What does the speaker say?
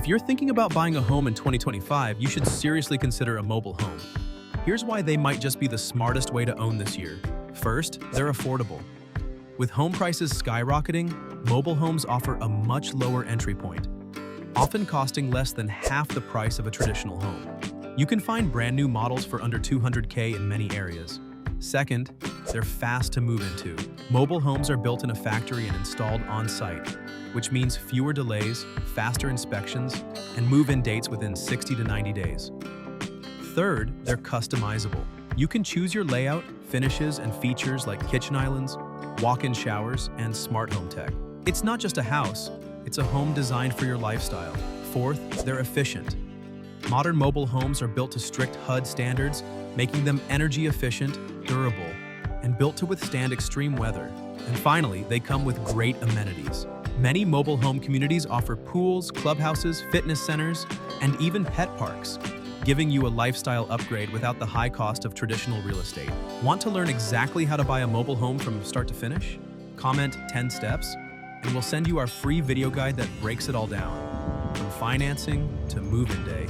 If you're thinking about buying a home in 2025, you should seriously consider a mobile home. Here's why they might just be the smartest way to own this year. First, they're affordable. With home prices skyrocketing, mobile homes offer a much lower entry point, often costing less than half the price of a traditional home. You can find brand new models for under $200K in many areas. Second, they're fast to move into. Mobile homes are built in a factory and installed on-site, which means fewer delays, faster inspections, and move-in dates within 60 to 90 days. Third, they're customizable. You can choose your layout, finishes, and features like kitchen islands, walk-in showers, and smart home tech. It's not just a house, it's a home designed for your lifestyle. Fourth, they're efficient. Modern mobile homes are built to strict HUD standards, making them energy efficient, durable, and built to withstand extreme weather. And finally, they come with great amenities. Many mobile home communities offer pools, clubhouses, fitness centers, and even pet parks, giving you a lifestyle upgrade without the high cost of traditional real estate. Want to learn exactly how to buy a mobile home from start to finish? Comment 10 steps, and we'll send you our free video guide that breaks it all down, from financing to move-in day.